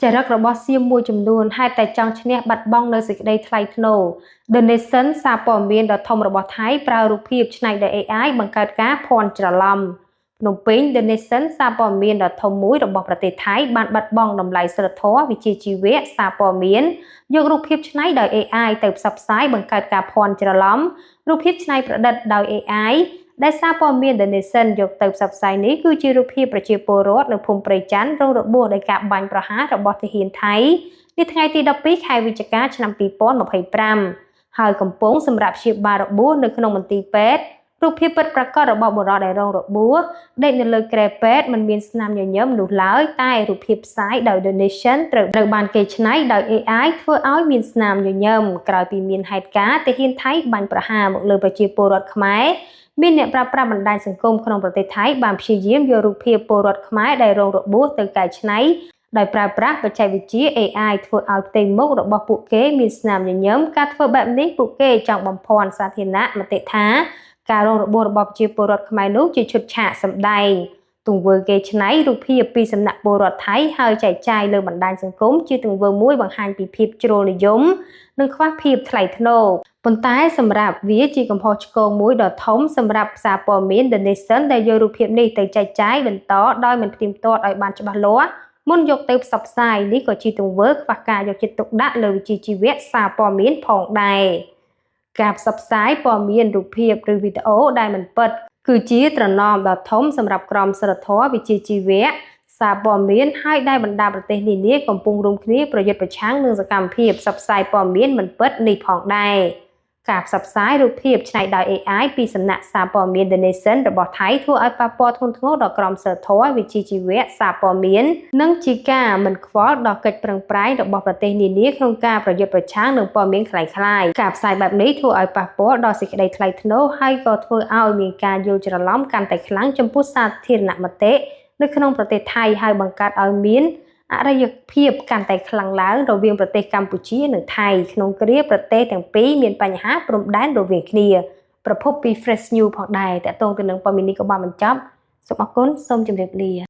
ចរិតរបស់សៀមមួយចំនួនហេតុតែចង់ឈ្នះបាត់បង់នៅសេចក្តីថ្លៃថ្នូរ The Nation សារព័ត៌មានដ៏ធំរបស់ថៃប្រើរូបភាពច្នៃដោយ AI បង្កើតការភ័ន្តច្រឡំភ្នំពេញ The Nation សារព័ត៌មានដ៏ធំមួយរបស់ប្រទេសថៃបានបាត់បង់តម្លៃសីលធម៌វិជ្ជាជីវៈសារព័ត៌មានយករូបភាពច្នៃដោយ AI ទៅផ្សព្វផ្សាយបង្កើតការភ័ន្តច្រឡំរូបភាពច្នៃប្រឌិតដោយ AI ដែលសារព័ត៌មាន The Nation យកទៅផ្សព្វផ្សាយនេះគឺជារូបភាពប្រជាពលរដ្ឋនៅភូមិព្រៃច័ន្ទរងរបួសដោយការបាញ់ប្រហាររបស់ទាហានថៃនៅថ្ងៃទី12ខែវិច្ឆិកាឆ្នាំ2025ហើយកំពុងសម្រាប់ព្យាបាលរបួសនៅក្នុងមន្ទីរពេទ្យរូបភាពពិតប្រាកដរបស់បុរសដែលរងរបួសដេកនៅលើគ្រែពេទ្យមិនមានស្នាមញញឹមនោះឡើយតែរូបភាពផ្សាយដោយ The Nation ត្រូវបានគេច្នៃដោយ AI ធ្វើឲ្យមានស្នាមញញឹមក្រោយពីមានហេតុការណ៍ទាហានថៃបាញ់ប្រហារមកលើប្រជាពលរដ្ឋខ្មែរមានអ្នកប្រើប្រាស់បណ្ដាញសង្គមក្នុងប្រទេសថៃបានព្យាយាមយករូបភាពពលរដ្ឋខ្មែរដែលរងរបួសទៅកែច្នៃដោយប្រើប្រាស់បច្ចេកវិទ្យា AI ធ្វើឲ្យផ្ទៃមុខរបស់ពួកគេមានស្នាមញញឹមការធ្វើបែបនេះពួកគេចង់បំភាន់សាធារណមតិថាការរងរបួសរបស់ប្រជាពលរដ្ឋខ្មែរនោះជាឈុតឆាកសម្ដែងទង្វើគេច្នៃរូបភាពពីសំណាក់ពលរដ្ឋថៃហើយចែកចាយលើបណ្ដាញសង្គមជាទង្វើមួយបង្ហាញពីភាពជ្រុលនិយមនិងខ្វះភាពថ្លៃថ្នូរប៉ុន្តែសម្រាប់វាជាកំហុសឆ្គងមួយដ៏ធំសម្រាប់សារព័ត៌មាន The Nation ដែលយករូបភាពនេះទៅចែកចាយបន្តដោយមិនផ្ទៀងផ្ទាត់ឲ្យបានច្បាស់លាស់មុនយកទៅផ្សព្វផ្សាយនេះក៏ជាទង្វើខ្វះការយកចិត្តទុកដាក់លើវិជ្ជាជីវៈសារព័ត៌មានផងដែរការផ្សព្វផ្សាយព័ត៌មានរូបភាពឬវីដេអូដែលមិនពិតគឺជាត្រណមដ៏ធំសម្រាប់ក្រមសីលធម៌វិជ្ជាជីវៈសារព័ត៌មានហើយដែលបណ្ដាប្រទេសនានាកំពុងរួមគ្នាប្រយុទ្ធប្រឆាំងនឹងសកម្មភាពផ្សព្វផ្សាយព័ត៌មានមិនពិតនេះផងដែរការផ្សព្វផ្សាយរូបភាពច្នៃដោយ AI ពីសំណាក់សារព័ត៌មាន The Nation របស់ថៃធ្វើឲ្យប៉ះពាល់ធ្ងន់ធ្ងរដល់ក្រមសីលធម៌វិជ្ជាជីវៈសារព័ត៌មាននិងជាការមិនខ្វល់ដល់កិច្ចប្រឹងប្រែងរបស់ប្រទេសនានាក្នុងការប្រយុទ្ធប្រឆាំងនឹងព័ត៌មានคล้ายៗការផ្សាយបែបនេះធ្វើឲ្យប៉ះពាល់ដល់សេចក្តីថ្លៃថ្នូរហើយក៏ធ្វើឲ្យមានការយល់ច្រឡំកាន់តែខ្លាំងចំពោះសាធារណមតិនៅក្នុងប្រទេសថៃហើយបង្កើតឲ្យមានអរិយភាពកាន់តែខ្លាំងឡើងរវាងប្រទេសកម្ពុជានិងថៃក្នុងគ្រាប្រទេសទាំងពីរមានបញ្ហាព្រំដែនរវាងគ្នាប្រភពពី Fresh News ផងដែរតើតើទៅនឹងព័ត៌មាននេះក៏បានបញ្ចប់សូមអរគុណសូមជម្រាបលា